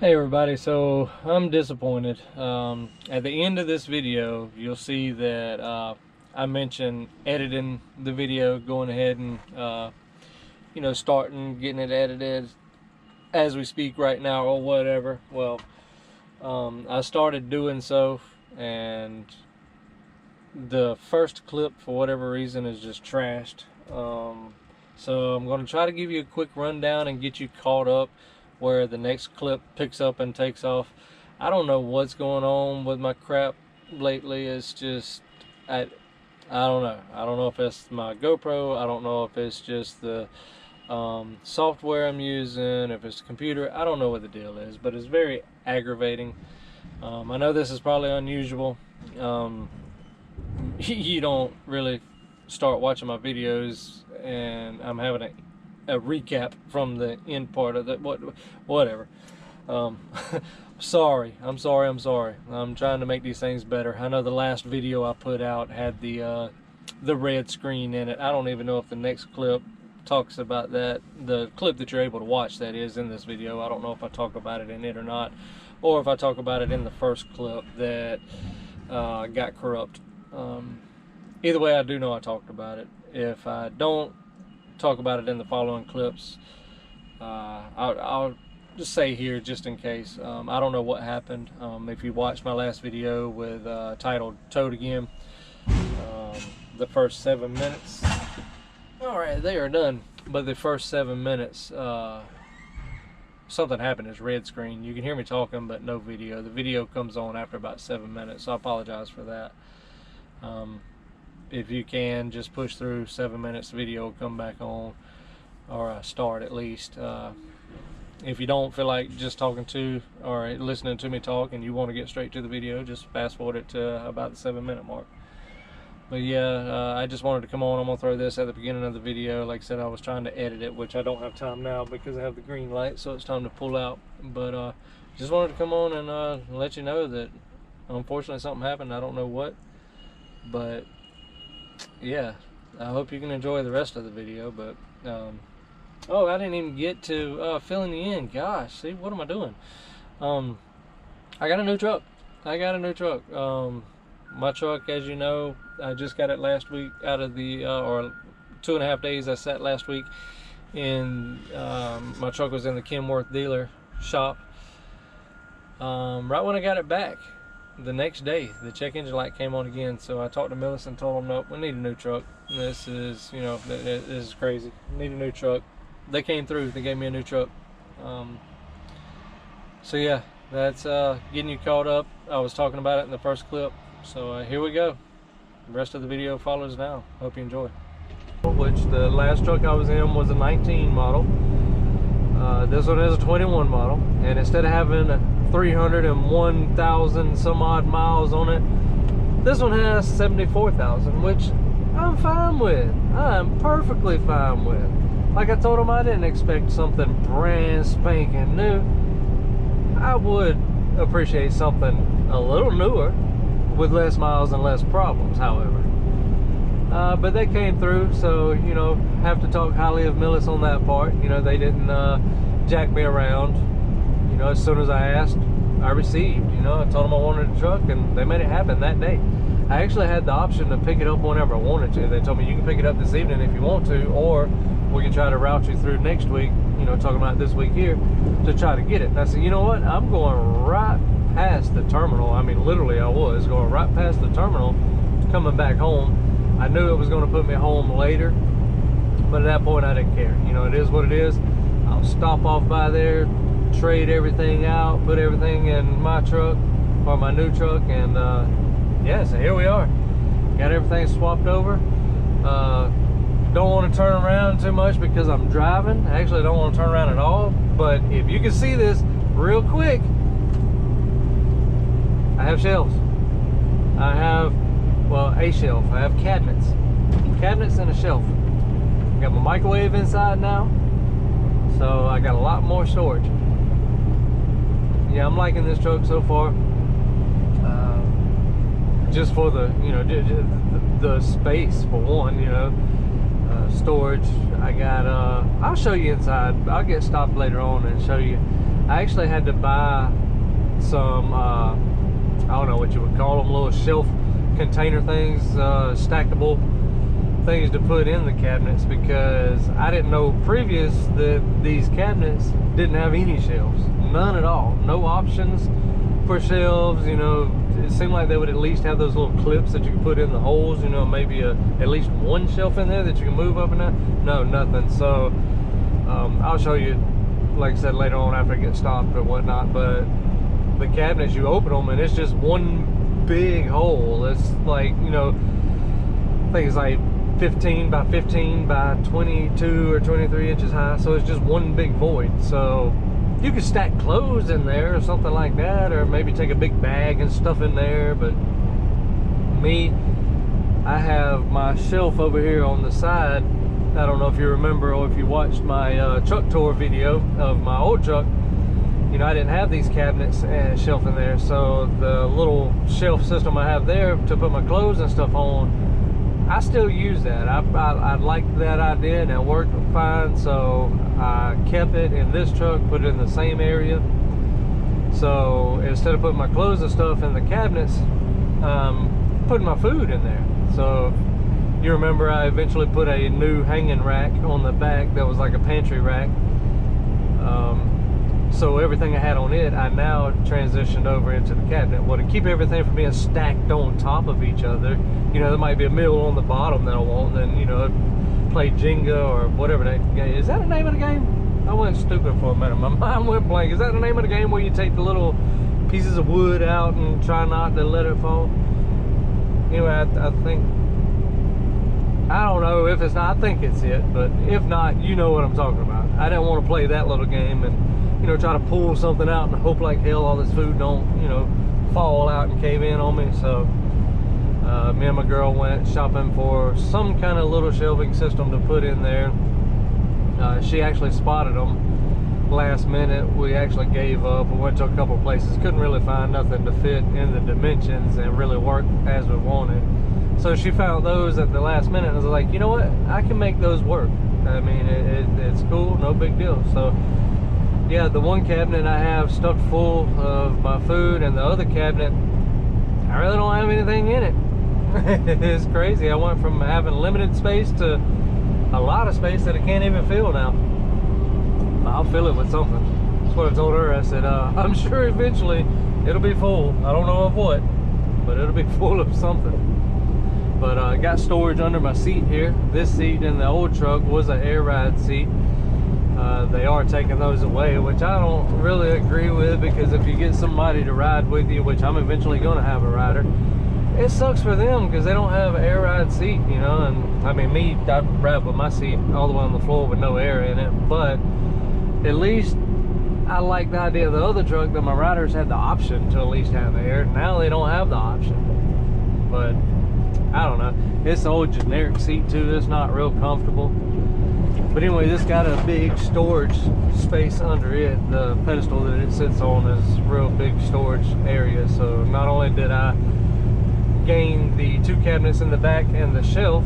Hey everybody, so I'm disappointed. At the end of this video, you'll see that I mentioned editing the video, going ahead and starting getting it edited as we speak right now or whatever. Well, I started doing so, and the first clip for whatever reason is just trashed. So I'm going to try to give you a quick rundown and get you caught up where the next clip picks up and takes off. I don't know what's going on with my crap lately. It's just I don't know. I don't know if it's my GoPro. I don't know if it's just the software I'm using, if it's the computer. I don't know what the deal is, but it's very aggravating. I know this is probably unusual. You don't really start watching my videos and I'm having a recap from the end part of the whatever. Sorry. I'm trying to make these things better. I know the last video I put out had the red screen in it. I don't even know if the next clip talks about that. The clip that you're able to watch, that is, in this video, I don't know if I talk about it in it or not, or if I talk about it in the first clip that got corrupt. Either way, I do know I talked about it. If I don't talk about it in the following clips, I'll just say here, just in case. I don't know what happened. If you watched my last video with titled Toad Again, the first 7 minutes, alright, they are done, but the first 7 minutes something happened. It's red screen. You can hear me talking but no video. The video comes on after about 7 minutes, so I apologize for that. If you can, just push through 7 minutes, the video will come back on, or start at least. If you don't feel like just talking to or listening to me talk and you want to get straight to the video, just fast forward it to about the 7 minute mark. But yeah, I just wanted to come on. I'm gonna throw this at the beginning of the video. Like I said, I was trying to edit it, which I don't have time now because I have the green light, so it's time to pull out. But just wanted to come on and let you know that unfortunately something happened. I don't know what, but yeah, I hope you can enjoy the rest of the video. But oh, I didn't even get to filling the in. Gosh, see, what am I doing? I got a new truck. My truck, as you know, I just got it last week out of the or 2.5 days I sat last week in. My truck was in the Kenworth dealer shop. Right when I got it back, the next day the check engine light came on again. So I talked to Millis and told them, nope, we need a new truck. This is, this is crazy. We need a new truck. They came through. They gave me a new truck. So yeah, that's getting you caught up. I was talking about it in the first clip. So here we go. The rest of the video follows now. Hope you enjoy. Which the last truck I was in was a 19 model. This one is a 21 model, and instead of having 301,000 some odd miles on it, this one has 74,000, which I'm fine with. I'm perfectly fine with. Like I told them, I didn't expect something brand spanking new. I would appreciate something a little newer with less miles and less problems, however. But they came through, so, have to talk highly of Millis on that part. They didn't jack me around. As soon as I asked, I received. I told them I wanted a truck, and they made it happen that day. I actually had the option to pick it up whenever I wanted to. They told me, you can pick it up this evening if you want to, or we can try to route you through next week, talking about this week here, to try to get it. And I said, you know what, I'm going right past the terminal. I mean, literally I was going right past the terminal, coming back home. I knew it was going to put me home later, but at that point I didn't care. It is what it is. I'll stop off by there, trade everything out, put everything in my truck, or my new truck, and yeah, so here we are. Got everything swapped over. Don't want to turn around too much because I'm driving. Actually, I don't want to turn around at all, but if you can see this real quick, I have shelves. I have, well, a shelf. I have cabinets and a shelf. Got my microwave inside now, so I got a lot more storage. Yeah, I'm liking this truck so far. Just for the, the space for one, storage. I got, I'll show you inside. I'll get stopped later on and show you. I actually had to buy some, I don't know what you would call them, little shelf container things, stackable things to put in the cabinets, because I didn't know previous that these cabinets didn't have any shelves, none at all, no options for shelves. You know, it seemed like they would at least have those little clips that you can put in the holes, you know, maybe at least one shelf in there that you can move up and down. No, nothing. So I'll show you, like I said, later on after I get stopped or whatnot. But the cabinets, you open them and it's just one big hole. It's like, you know, I think it's like 15 by 15 by 22 or 23 inches high, so it's just one big void. So you could stack clothes in there or something like that, or maybe take a big bag and stuff in there. But me, I have my shelf over here on the side. I don't know if you remember or if you watched my truck tour video of my old truck. You know, I didn't have these cabinets and shelf in there, so the little shelf system I have there to put my clothes and stuff on, I still use that. I liked that idea and it worked fine, so I kept it in this truck, put it in the same area. So instead of putting my clothes and stuff in the cabinets, putting my food in there. So you remember I eventually put a new hanging rack on the back that was like a pantry rack. So everything I had on it, I now transitioned over into the cabinet. Well, to keep everything from being stacked on top of each other, you know, there might be a meal on the bottom that I want, and then, you know, play Jenga or whatever that game. Is that the name of the game? I went stupid for a minute. My mind went blank. Is that the name of the game where you take the little pieces of wood out and try not to let it fall? Anyway, I think, I don't know if it's not, I think it's it, but if not, you know what I'm talking about. I didn't want to play that little game and, you know, try to pull something out and hope like hell all this food don't, you know, fall out and cave in on me. So me and my girl went shopping for some kind of little shelving system to put in there. She actually spotted them last minute. We actually gave up. We went to a couple places, couldn't really find nothing to fit in the dimensions and really work as we wanted. So she found those at the last minute, and I was like, you know what, I can make those work. I mean, it's cool, no big deal. So yeah, the one cabinet I have stuck full of my food, and the other cabinet, I really don't have anything in it. It's crazy. I went from having limited space to a lot of space that I can't even fill now. I'll fill it with something. That's what I told her. I said, I'm sure eventually it'll be full. I don't know of what, but it'll be full of something. But I got storage under my seat here. This seat in the old truck was an air ride seat. They are taking those away, which I don't really agree with, because if you get somebody to ride with you, which I'm eventually going to have a rider, it sucks for them because they don't have an air ride seat, you know. And I mean, me, I ride with my seat all the way on the floor with no air in it, but at least I like the idea of the other truck that my riders had the option to at least have air. Now they don't have the option, but I don't know. It's an old generic seat too. It's not real comfortable. But anyway, this got a big storage space under it. The pedestal that it sits on is a real big storage area. So not only did I gain the two cabinets in the back and the shelf,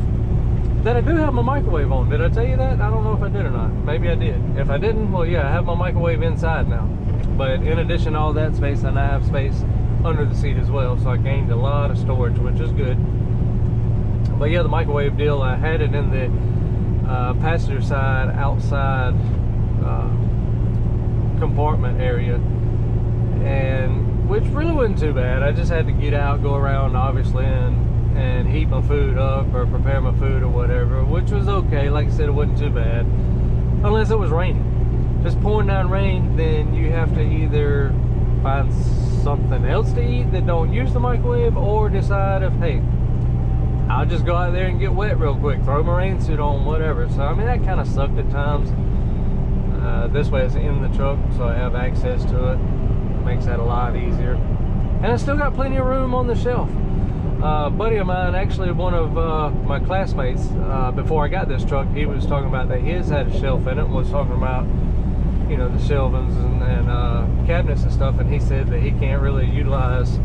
that I do have my microwave on. Did I tell you that? I don't know if I did or not. Maybe I did. If I didn't, well, yeah, I have my microwave inside now. But in addition to all that space, I now have space under the seat as well. So I gained a lot of storage, which is good. But yeah, the microwave deal, I had it in the passenger side outside compartment area, and which really wasn't too bad. I just had to get out, go around obviously, and heat my food up or prepare my food or whatever, which was okay. Like I said, it wasn't too bad, unless it was raining. Just pouring down rain, then you have to either find something else to eat that don't use the microwave, or decide if, hey, I'll just go out there and get wet real quick, throw my rain suit on, whatever. So I mean, that kind of sucked at times. This way it's in the truck, so I have access to it. Makes that a lot easier. And I still got plenty of room on the shelf. A buddy of mine, actually one of my classmates, before I got this truck, he was talking about that his had a shelf in it, was talking about, you know, the shelvings and cabinets and stuff, and he said that he can't really utilize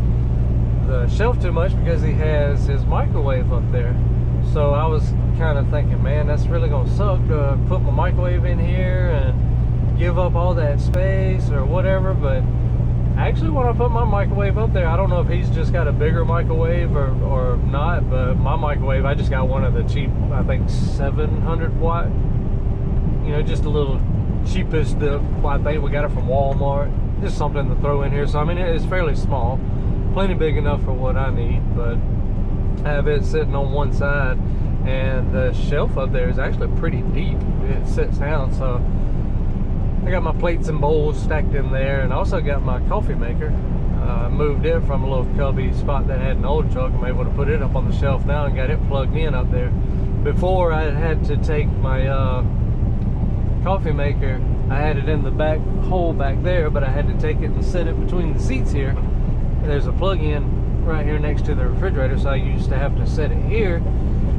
the shelf too much because he has his microwave up there. So I was kind of thinking, man, that's really gonna suck to put my microwave in here and give up all that space or whatever, but actually when I put my microwave up there, I don't know if he's just got a bigger microwave or not, but my microwave, I just got one of the cheap, I think 700 watt, you know, just a little cheapest, I think we got it from Walmart, just something to throw in here. So I mean, it's fairly small, plenty big enough for what I need, but I have it sitting on one side, and the shelf up there is actually pretty deep. It sits down, so I got my plates and bowls stacked in there, and also got my coffee maker. I moved it from a little cubby spot that had an old truck. I'm able to put it up on the shelf now and got it plugged in up there. Before, I had to take my coffee maker, I had it in the back hole back there, but I had to take it and set it between the seats here. And there's a plug-in right here next to the refrigerator, so I used to have to set it here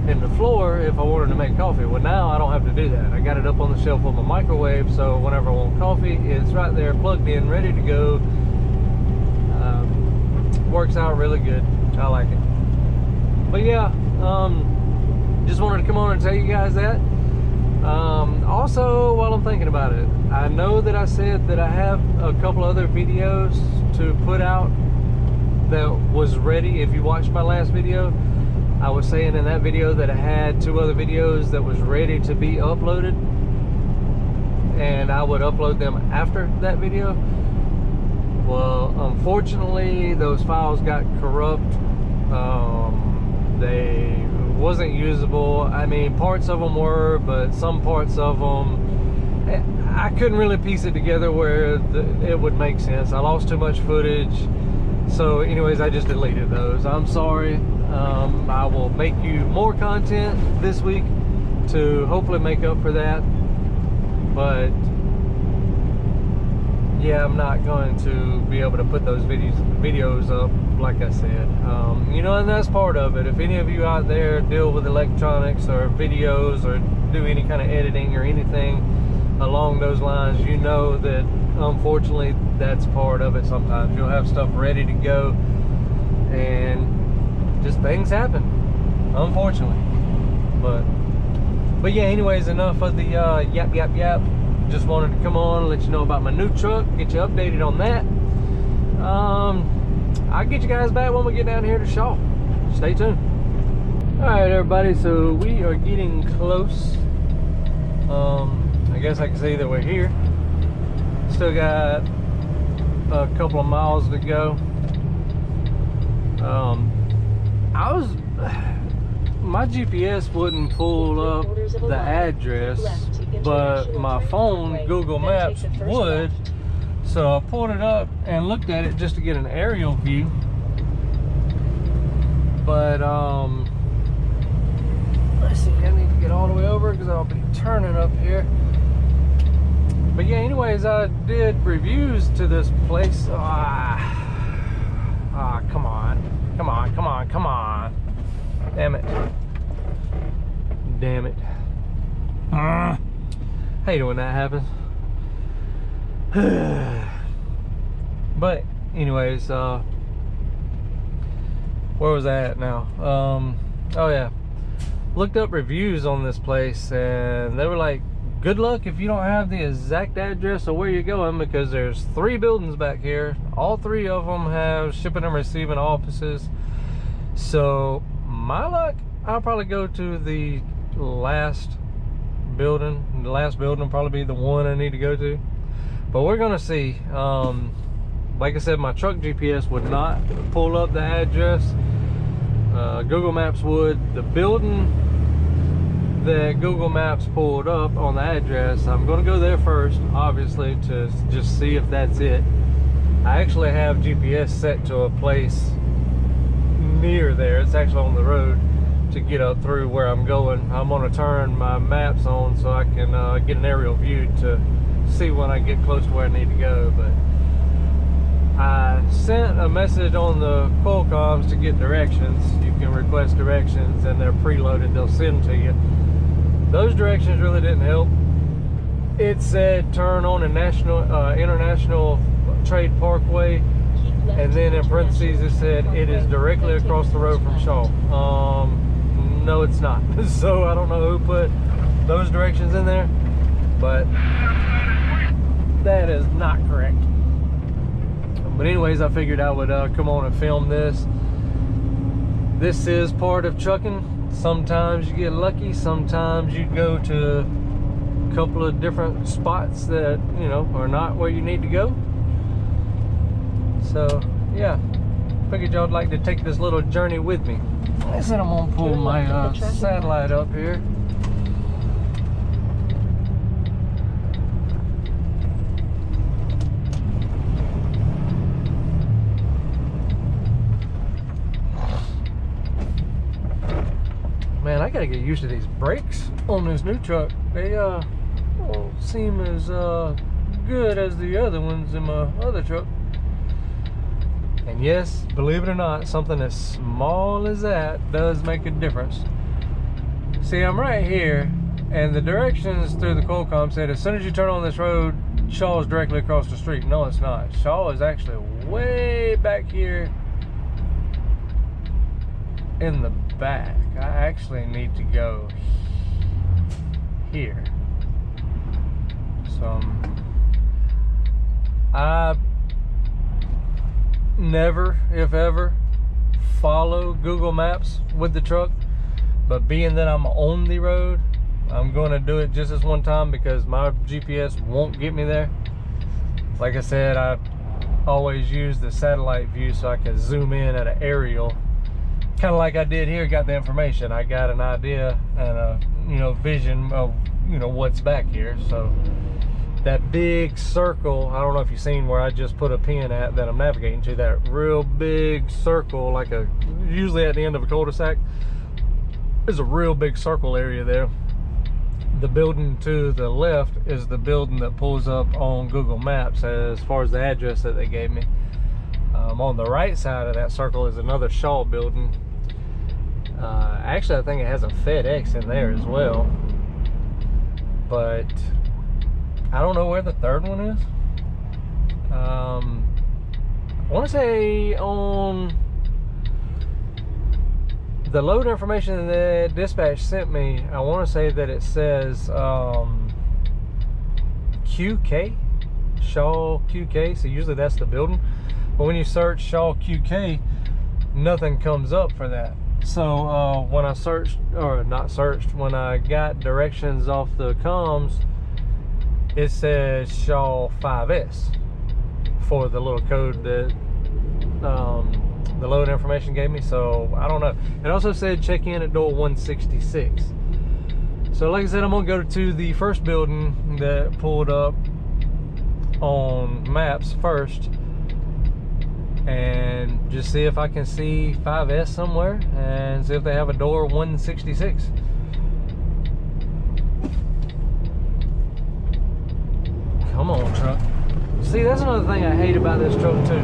in the floor if I wanted to make coffee. Well, now I don't have to do that. I got it up on the shelf with my microwave, so whenever I want coffee, it's right there, plugged in, ready to go. Works out really good. I like it. But yeah, just wanted to come on and tell you guys that. Also, while I'm thinking about it, I know that I said that I have a couple other videos to put out that was ready. If you watched my last video, I was saying in that video that I had 2 other videos that was ready to be uploaded, and I would upload them after that video. Well, unfortunately, those files got corrupt. They wasn't usable. I mean, parts of them were, but some parts of them, I couldn't really piece it together where it would make sense. I lost too much footage. So anyways, I just deleted those. I'm sorry. I will make you more content this week to hopefully make up for that. But yeah, I'm not going to be able to put those videos up like I said. You know, and that's part of it. If any of you out there deal with electronics or videos or do any kind of editing or anything along those lines, you know that unfortunately that's part of it. Sometimes you'll have stuff ready to go and just things happen, unfortunately. But yeah, anyways, enough of the yap. Just wanted to come on and let you know about my new truck, get you updated on that. I'll get you guys back when we get down here to Shaw. Stay tuned. All right, everybody, so we are getting close. I guess I can say that we're here. Still got a couple of miles to go. My GPS wouldn't pull up the address, but my phone, Google Maps, would. So I pulled it up and looked at it just to get an aerial view. But let's see, I need to get all the way over because I'll be turning up here. But yeah, anyways, I did reviews to this place. Come on. Damn it. Hate it when that happens. But anyways, where was I at now? Oh yeah, looked up reviews on this place, and they were like, good luck if you don't have the exact address of where you're going, because there's 3 buildings back here. All 3 of them have shipping and receiving offices. So my luck, I'll probably go to the last building. The last building will probably be the one I need to go to, but we're gonna see. Like I said, my truck GPS would not pull up the address. Google Maps would. The building that Google Maps pulled up on the address, I'm gonna go there first, obviously, to just see if that's it. I actually have GPS set to a place near there. It's actually on the road to get up through where I'm going. I'm gonna turn my maps on so I can get an aerial view to see when I get close to where I need to go. But I sent a message on the Qualcomms to get directions. You can request directions and they're preloaded, they'll send to you. Those directions really didn't help. It said turn on a international trade parkway, and then in parentheses it said it is directly across the road from Shaw. No, it's not. So I don't know who put those directions in there, but that is not correct. But anyways, I figured I would come on and film this. This is part of trucking. Sometimes you get lucky, sometimes you go to a couple of different spots that, you know, are not where you need to go. So yeah, figured y'all would like to take this little journey with me. I said I'm gonna pull my satellite up here. Man, I gotta get used to these brakes on this new truck. They don't seem as good as the other ones in my other truck. And yes, believe it or not, something as small as that does make a difference. See, I'm right here, and the directions through the Qualcomm said as soon as you turn on this road, Shaw's directly across the street. No, it's not. Shaw is actually way back here in the back. I actually need to go here. So I never, if ever, follow Google Maps with the truck, but being that I'm on the road, I'm going to do it just this one time because my GPS won't get me there. Like I said, I always use the satellite view so I can zoom in at an aerial, kind of like I did here. Got the information, I got an idea and a, you know, vision of, you know, what's back here. So that big circle, I don't know if you've seen where I just put a pin at that I'm navigating to, that real big circle, like a, usually at the end of a cul-de-sac, there's a real big circle area there. The building to the left is the building that pulls up on Google Maps as far as the address that they gave me. On the right side of that circle is another Shaw building. Actually, I think it has a FedEx in there as well, but I don't know where the third one is. I want to say on the load information that dispatch sent me, I want to say that it says QK, Shaw QK. So usually that's the building, but when you search Shaw QK, nothing comes up for that. So when I searched, or not searched, when I got directions off the comms, it says Shaw 5S for the little code that the load information gave me. So I don't know. It also said check in at door 166. So like I said, I'm gonna go to the first building that pulled up on maps first and just see if I can see 5S somewhere and see if they have a door 166. Come on, truck. See, that's another thing I hate about this truck too.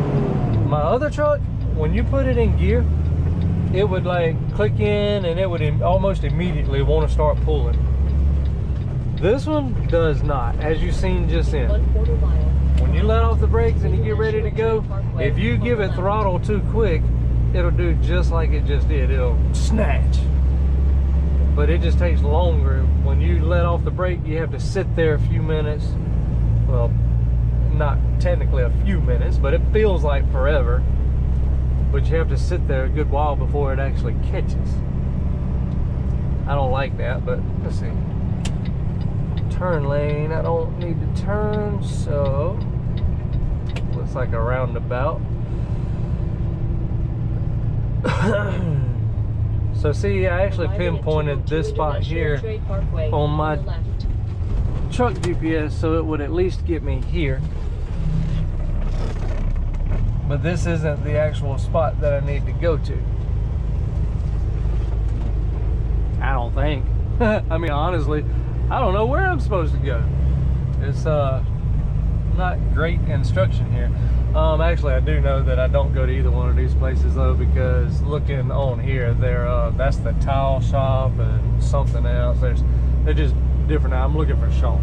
My other truck, when you put it in gear, it would like click in and it would almost immediately want to start pulling. This one does not, as you've seen just in. When you let off the brakes and you get ready to go, if you give it throttle too quick, it'll do just like it just did. It'll snatch. But it just takes longer. When you let off the brake, you have to sit there a few minutes. Well, not technically a few minutes, but it feels like forever. But you have to sit there a good while before it actually catches. I don't like that, but let's see. Turn lane, I don't need to turn, so looks like a roundabout. So see, I actually pinpointed this spot here on my truck GPS, so it would at least get me here. But this isn't the actual spot that I need to go to, I don't think. I mean, honestly, I don't know where I'm supposed to go. It's not great instruction here. Actually, I do know that I don't go to either one of these places though, because looking on here, that's the tile shop and something else. They're just different. I'm looking for Shaw.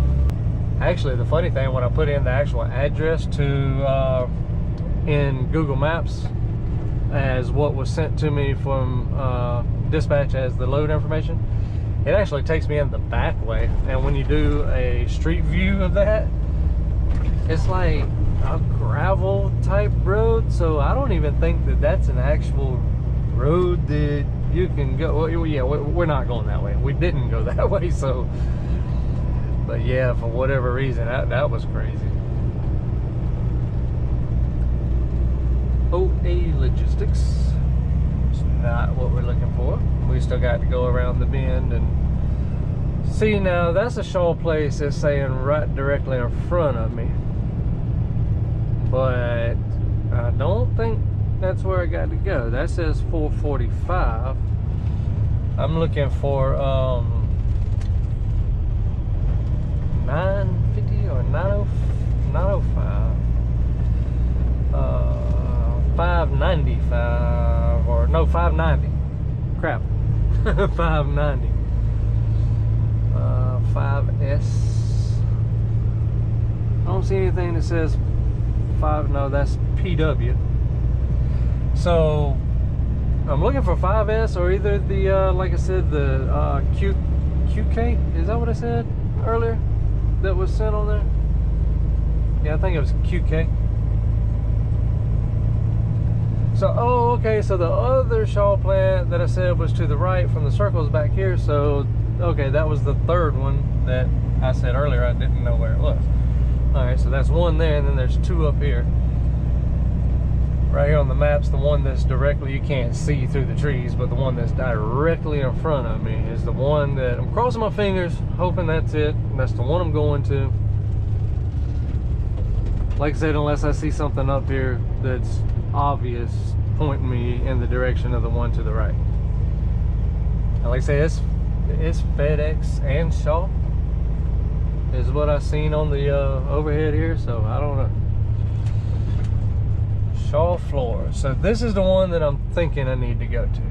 Actually, the funny thing, when I put in the actual address to in Google Maps as what was sent to me from dispatch as the load information, it actually takes me in the back way. And when you do a street view of that, it's like a gravel type road, so I don't even think that that's an actual road that you can go. Well, yeah, we're not going that way. We didn't go that way, so. But yeah, for whatever reason, that was crazy. OA Logistics. It's not what we're looking for. We still got to go around the bend and see. Now that's a Shaw place that's saying right directly in front of me, but I don't think that's where I got to go. That says 445. I'm looking for 950 or 905, 595, or no, 590. Crap. 590. 5S. I don't see anything that says 5. No, that's PW. So I'm looking for 5S or either the like I said, the QK. Is that what I said earlier that was sent on there? Yeah, I think it was QK. So, oh, okay, so the other Shaw plant that I said was to the right from the circles back here. So, okay, that was the third one that I said earlier. I didn't know where it was. All right, so that's one there, and then there's two up here. Right here on the map's the one that's directly, you can't see through the trees, but the one that's directly in front of me is the one that I'm crossing my fingers, hoping that's it. That's the one I'm going to. Like I said, unless I see something up here that's obvious pointing me in the direction of the one to the right. And like I say, it's FedEx and Shaw is what I've seen on the overhead here, so I don't know. Shaw floor. So this is the one that I'm thinking I need to go to.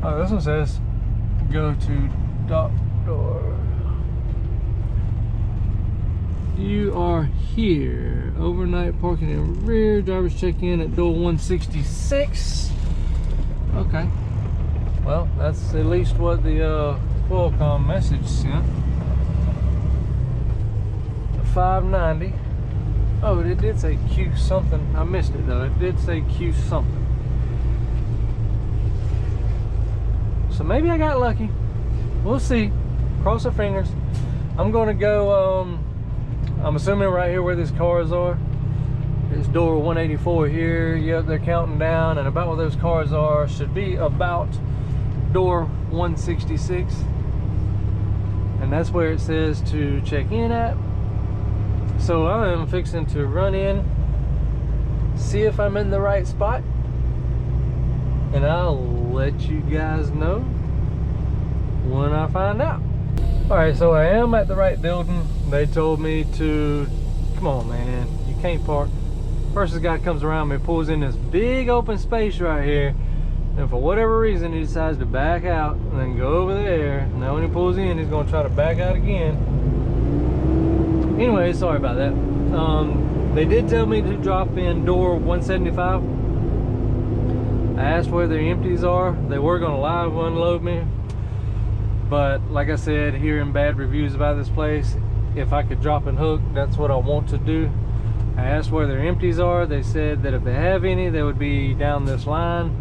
Oh, this one says go to dock door. You are here. Overnight parking in rear. Drivers check in at door 166. Okay. Well, that's at least what the Qualcomm message sent. 590. Oh, it did say Q something. I missed it though. It did say Q something. So maybe I got lucky. We'll see. Cross our fingers. I'm gonna go, I'm assuming right here where these cars are. It's door 184 here. Yep, they're counting down, and about where those cars are should be about door 166. And that's where it says to check in at. So I am fixing to run in, see if I'm in the right spot, and I'll let you guys know when I find out. Alright, so I am at the right building. They told me to, come on man, you can't park. First this guy comes around me, pulls in this big open space right here, and for whatever reason he decides to back out and then go over there. Now when he pulls in, he's going to try to back out again. Anyway, sorry about that. They did tell me to drop in door 175. I asked where their empties are. They were going to live unload me, but like I said, hearing bad reviews about this place, if I could drop and hook, that's what I want to do. I asked where their empties are. They said that if they have any, they would be down this line,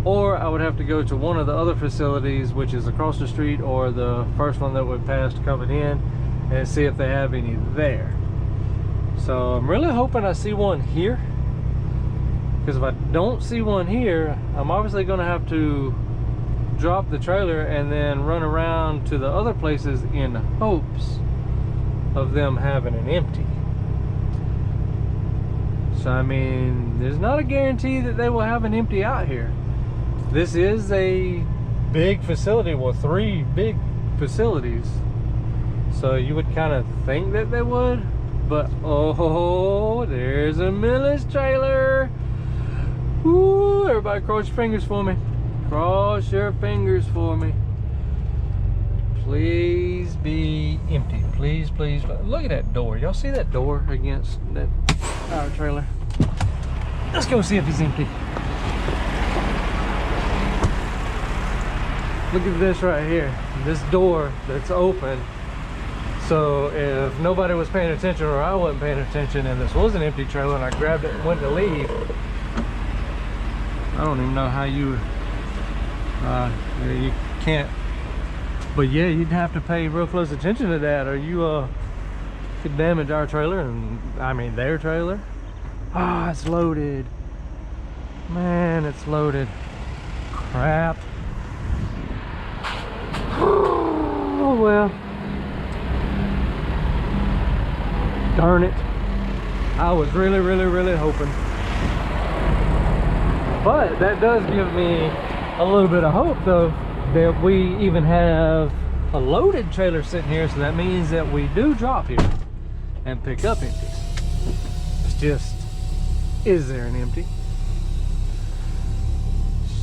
or I would have to go to one of the other facilities, which is across the street, or the first one that would pass coming in, and see if they have any there. So I'm really hoping I see one here, because if I don't see one here, I'm obviously going to have to drop the trailer and then run around to the other places in hopes of them having an empty. So I mean, there's not a guarantee that they will have an empty out here. This is a big facility, well, 3 big facilities. So you would kind of think that they would, but oh, there's a Millis trailer. Woo, everybody cross your fingers for me. Cross your fingers for me. Please be empty. Please, please. Look at that door. Y'all see that door against that power trailer? Let's go see if it's empty. Look at this right here. This door that's open So if nobody was paying attention or I wasn't paying attention and this was an empty trailer and I grabbed it and went to leave, I don't even know how you can't, but yeah, you'd have to pay real close attention to that or you could damage our trailer, and I mean their trailer. Ah, it's loaded, man, it's loaded. Crap. Oh well, darn it. I was really hoping, but that does give me a little bit of hope though, that we even have a loaded trailer sitting here, so that means that we do drop here and pick up empties. It's just, is there an empty?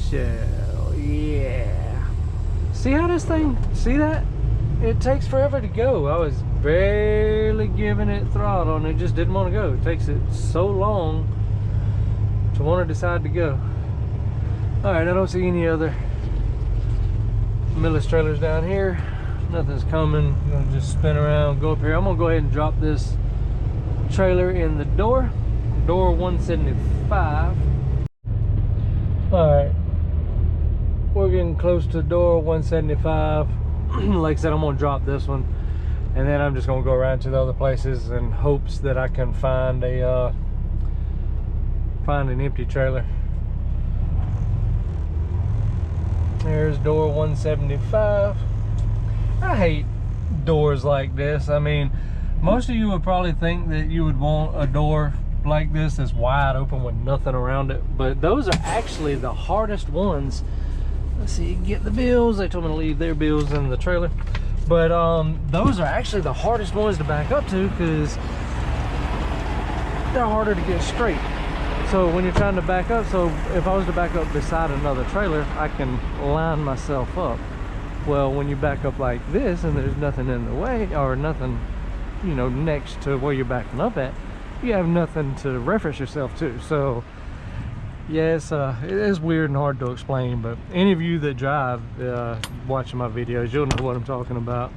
So yeah, see how this thing, see that? It takes forever to go. I was barely giving it throttle and it just didn't want to go. It takes it so long to want to decide to go. All right, I don't see any other Millis trailers down here. Nothing's coming. I'm gonna just spin around, go up here. I'm gonna go ahead and drop this trailer in the door 175. All right, we're getting close to door 175. Like I said, I'm gonna drop this one and then I'm just gonna go around to the other places in hopes that I can find a find an empty trailer. There's door 175. I hate doors like this. I mean, most of you would probably think that you would want a door like this that's wide open with nothing around it, but those are actually the hardest ones. Let's see, get the bills. They told me to leave their bills in the trailer, but those are actually the hardest ones to back up to because they're harder to get straight. So when you're trying to back up, so if I was to back up beside another trailer, I can line myself up. Well, when you back up like this and there's nothing in the way or nothing, you know, next to where you're backing up at, you have nothing to reference yourself to. So yes, it is weird and hard to explain, but any of you that drive watching my videos, you'll know what I'm talking about.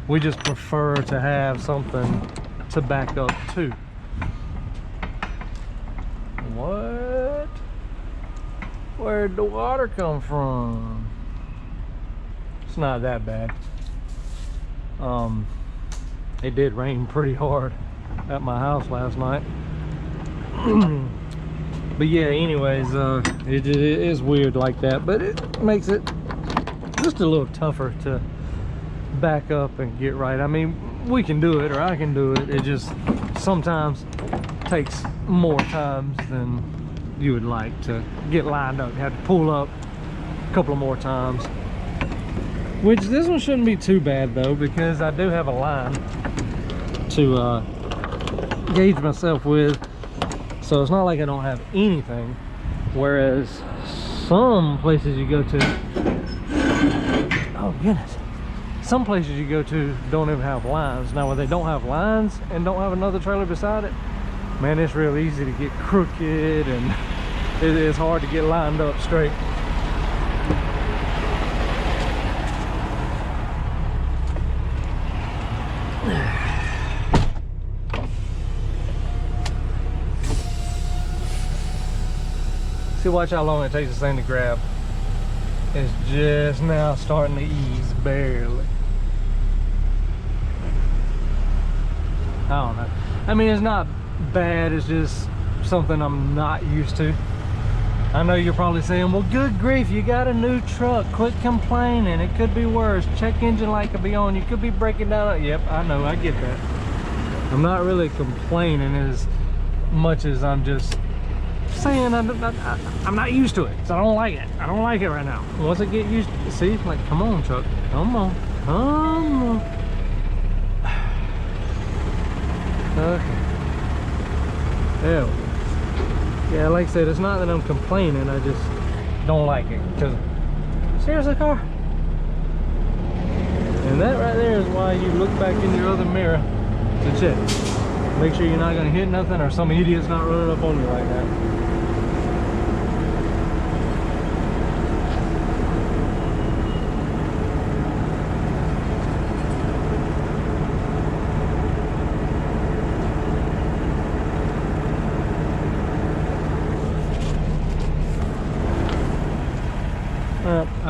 We just prefer to have something to back up to. What? Where'd the water come from? It's not that bad. It did rain pretty hard at my house last night. But yeah, anyways, it is weird like that, but it makes it just a little tougher to back up and get right. I mean, we can do it, or I can do it. It just sometimes takes more times than you would like to get lined up. You have to pull up a couple of more times, which this one shouldn't be too bad though, because I do have a line to gauge myself with, so it's not like I don't have anything. Whereas some places you go to, oh goodness, some places you go to don't even have lines. Now when they don't have lines and don't have another trailer beside it, man, it's real easy to get crooked and it is hard to get lined up straight. See, watch how long it takes this thing to grab. It's just now starting to ease, barely. I don't know. I mean, it's not bad, it's just something I'm not used to. I know you're probably saying, well, good grief, you got a new truck, quit complaining, it could be worse, check engine light could be on, you could be breaking down. Yep, I know, I get that. I'm not really complaining as much as I'm just saying I'm not used to it, so I don't like it. I don't like it right now. Once I get used to it, see, like, come on, truck, come on, come on. Okay. There we go. Yeah, like I said, it's not that I'm complaining, I just don't like it. Because, seriously, car? And that right there is why you look back in your other mirror to check. Make sure you're not going to hit nothing or some idiot's not running up on you like that.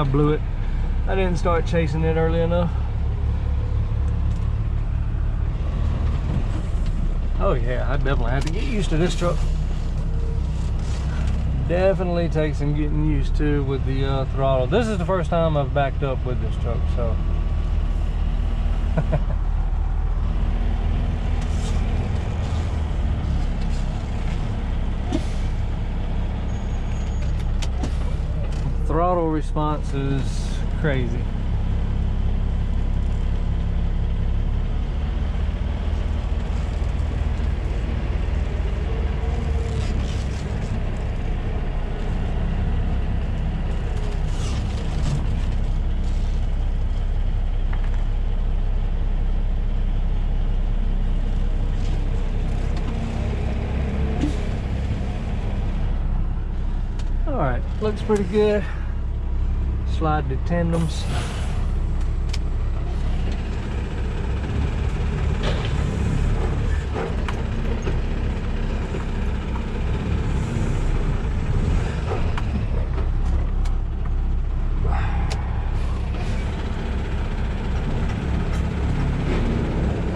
I blew it. I didn't start chasing it early enough. Oh yeah, I definitely have to get used to this truck. Definitely takes some getting used to with the throttle. This is the first time I've backed up with this truck, so. Throttle response is crazy. All right, looks pretty good. Slide the tandems.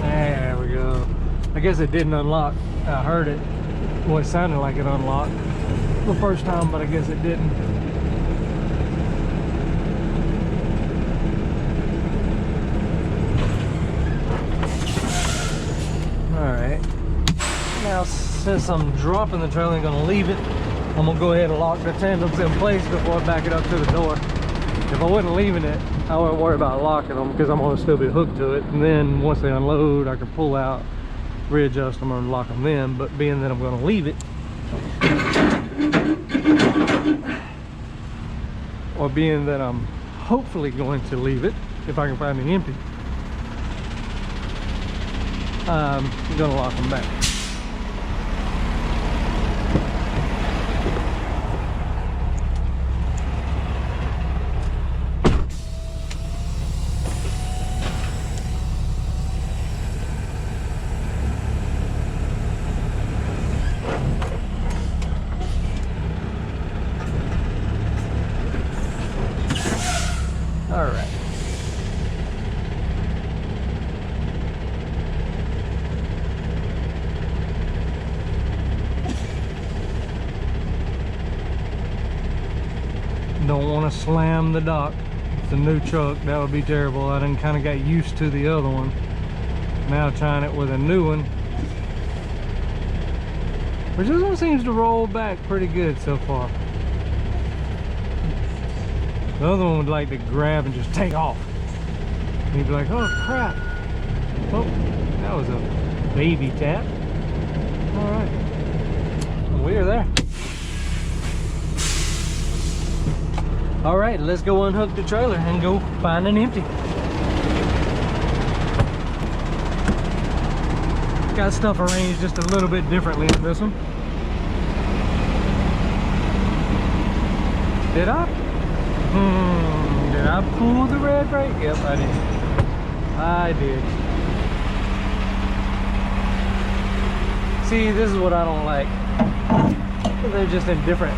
There we go. I guess it didn't unlock. I heard it. Well, it sounded like it unlocked the first time, but I guess it didn't. Now, since I'm dropping the trailer and gonna leave it, I'm gonna go ahead and lock the tandems in place before I back it up to the door. If I wasn't leaving it, I wouldn't worry about locking them because I'm gonna still be hooked to it. And then once they unload, I can pull out, readjust them, and lock them then. But being that I'm gonna leave it, or being that I'm hopefully going to leave it, if I can find it empty, I'm gonna lock them back. All right. Don't want to slam the dock. It's a new truck. That would be terrible. I done kind of got used to the other one. Now trying it with a new one. Which this one seems to roll back pretty good so far. The other one would like to grab and just take off. And you'd be like, oh crap. Oh, that was a baby tap. All right, we are there. All right, let's go unhook the trailer and go find an empty. Got stuff arranged just a little bit differently than this one. Did I? Did I pull the red brake? Yep, I did. I did. See, this is what I don't like. They're just in different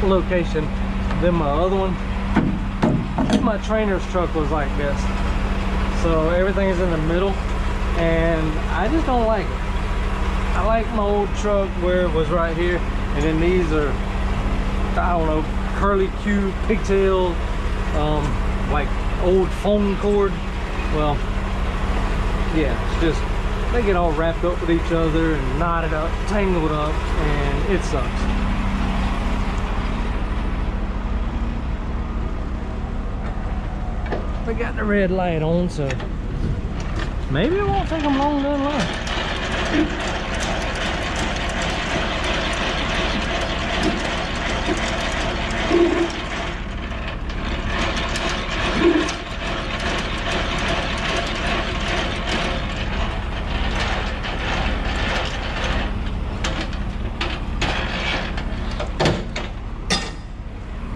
location than my other one. My trainer's truck was like this. So everything is in the middle, and I just don't like it. I like my old truck where it was right here, and then these are, I don't know, curly Q pigtail, like old phone cord. Well, yeah, it's just they get all wrapped up with each other and knotted up, tangled up, and it sucks. They got the red light on, so maybe it won't take them long to unlock.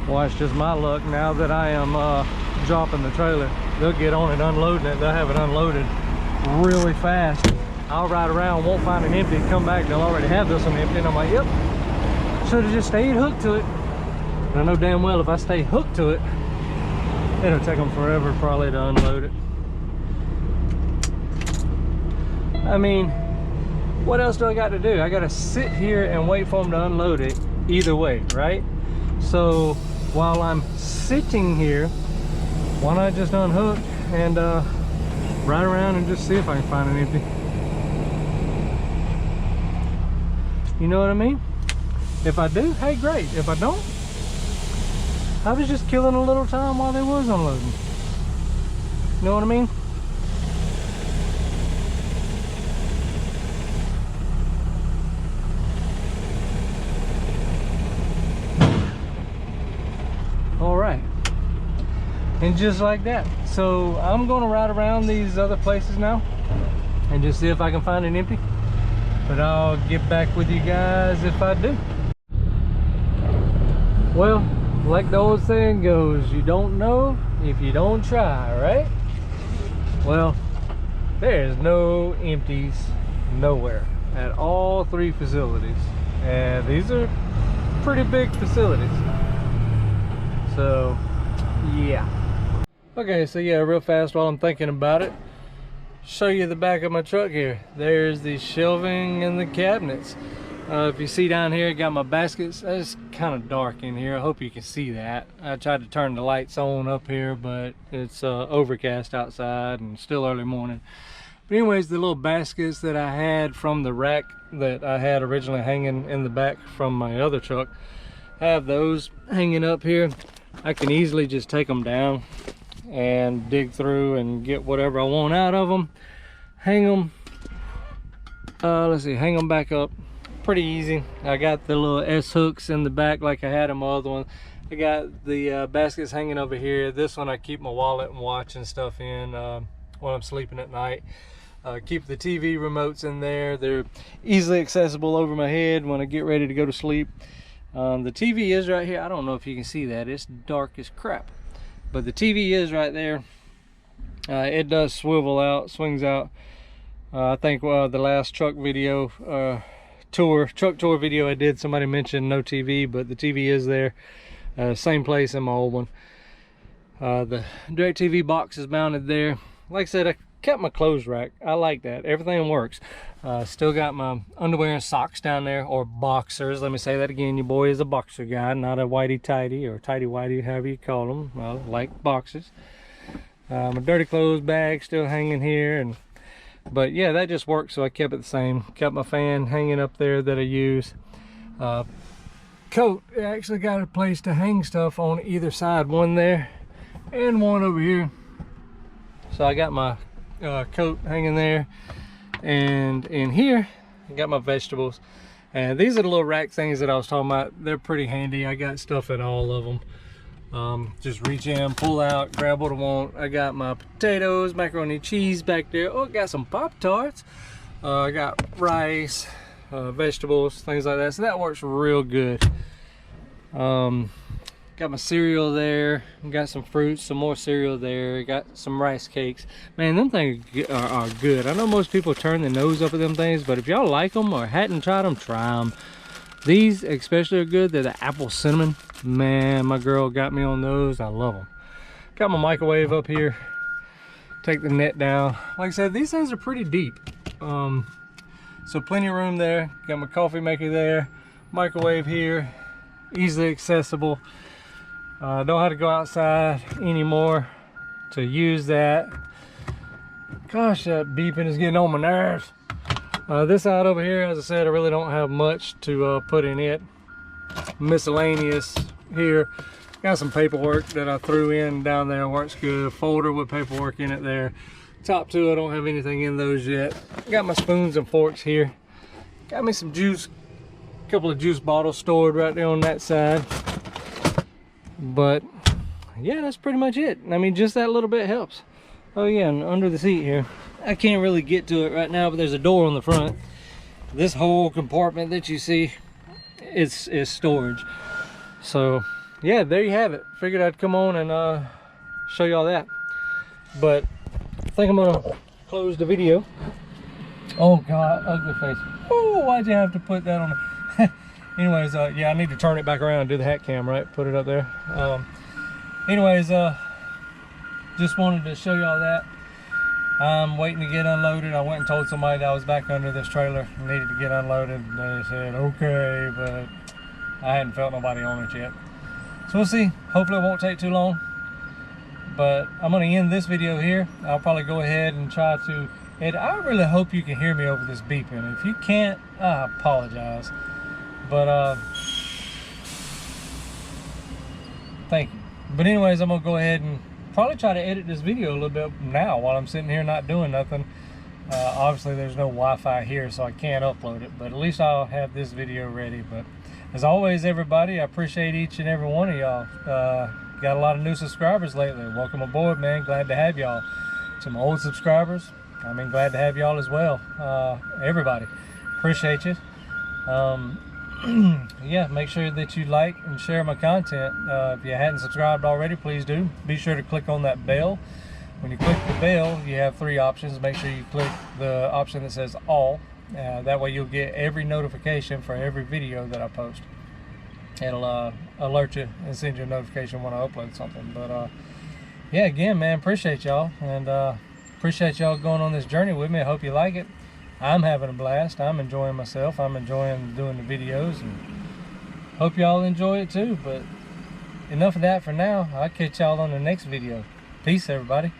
Well, it's just my luck now that I am dropping the trailer. They'll get on it, unloading it. They'll have it unloaded really fast. I'll ride around, won't find an empty, come back, they'll already have this one empty, and I'm like, yep, should have just stayed hooked to it. And I know damn well if I stay hooked to it, It'll take them forever probably to unload it. I mean, what else do I got to do? I got to sit here and wait for them to unload it either way, right? So while I'm sitting here, why not just unhook and ride around and just see if I can find an empty? You know what I mean? If I do, hey, great. If I don't, I was just killing a little time while they was unloading. You know what I mean? All right. And just like that. So I'm gonna ride around these other places now and just see if I can find an empty. But I'll get back with you guys if I do. Well, like the old saying goes, you don't know if you don't try, right? Well, there is no empties nowhere at all 3 facilities. And these are pretty big facilities. So, yeah. Okay, so yeah, real fast while I'm thinking about it, show you the back of my truck here. There's the shelving and the cabinets. If you see down here, I got my baskets. It's kind of dark in here. I hope you can see that. I tried to turn the lights on up here, but it's overcast outside and still early morning. But anyways, the little baskets that I had from the rack that I had originally hanging in the back from my other truck, I have those hanging up here. I can easily just take them down and dig through and get whatever I want out of them. Hang them, let's see, hang them back up. Pretty easy. I got the little S hooks in the back like I had in my other one. I got the baskets hanging over here. This one I keep my wallet and watch and stuff in when I'm sleeping at night. Keep the TV remotes in there. They're easily accessible over my head when I get ready to go to sleep. The TV is right here. I don't know if you can see that. It's dark as crap. But the TV is right there. It does swivel out, swings out. I think the last truck video, truck tour video I did, somebody mentioned no TV, but the TV is there. Same place in my old one. The direct TV box is mounted there. Like I said, I kept my clothes rack. I like that. Everything works. Still got my underwear and socks down there, or boxers. Let me say that again. Your boy is a boxer guy, not a whitey tighty or tighty whitey, however you call them. Well, like boxers. My dirty clothes bag still hanging here, but yeah, that just works, so I kept it the same. Kept my fan hanging up there that I use. Coat, I actually got a place to hang stuff on either side, one there and one over here. So I got my coat hanging there, and in here I got my vegetables. And these are the little rack things that I was talking about. They're pretty handy. I got stuff in all of them. Just reach in, pull out, grab what I want. I got my potatoes, macaroni and cheese back there. Oh, got some Pop-Tarts. I got rice, vegetables, things like that. So that works real good. Got my cereal there. Got some fruits, some more cereal there. Got some rice cakes. Man, them things are good. I know most people turn their nose up at them things, but if y'all like them or hadn't tried them, try them. These especially are good. They're the apple cinnamon. Man, my girl got me on those. I love them. Got my microwave up here. Take the net down. Like I said, these things are pretty deep. So plenty of room there. Got my coffee maker there. Microwave here. Easily accessible. Don't have to go outside anymore to use that. Gosh, that beeping is getting on my nerves. This side over here, as I said, I really don't have much to put in it. Miscellaneous here. Got some paperwork that I threw in down there. Works good. Folder with paperwork in it there. Top two, I don't have anything in those yet. Got my spoons and forks here. Got me some juice. A couple of juice bottles stored right there on that side. But yeah, that's pretty much it. I mean, just that little bit helps. Oh yeah, and under the seat here, I can't really get to it right now, but there's a door on the front. This whole compartment that you see is storage. So yeah, there you have it. Figured I'd come on and show y'all that. But I think I'm gonna close the video. Oh God, ugly face. Oh, why'd you have to put that on? Anyways, yeah, I need to turn it back around and do the hat cam, right? Put it up there. Anyways, just wanted to show y'all that. I'm waiting to get unloaded. I went and told somebody that I was back under this trailer and needed to get unloaded. They said okay, but I hadn't felt nobody on it yet. So we'll see. Hopefully it won't take too long. But I'm going to end this video here. I'll probably go ahead and try to edit. I really hope you can hear me over this beeping. If you can't, I apologize. But thank you. But anyways, I'm going to go ahead and probably try to edit this video a little bit now while I'm sitting here not doing nothing. Obviously there's no Wi-Fi here, so I can't upload it, but at least I'll have this video ready. But as always, everybody, I appreciate each and every one of y'all. Got a lot of new subscribers lately. Welcome aboard, man. Glad to have y'all. To my old subscribers, I mean, glad to have y'all as well. Everybody, appreciate you. Yeah, make sure that you like and share my content. If you hadn't subscribed already, please do. Be sure to click on that bell. When you click the bell, you have 3 options. Make sure you click the option that says all. That way you'll get every notification for every video that I post. It'll alert you and send you a notification when I upload something. But yeah, again, man, appreciate y'all, and appreciate y'all going on this journey with me. I hope you like it. I'm having a blast. I'm enjoying myself. I'm enjoying doing the videos, and hope y'all enjoy it too. But enough of that for now. I'll catch y'all on the next video. Peace, everybody.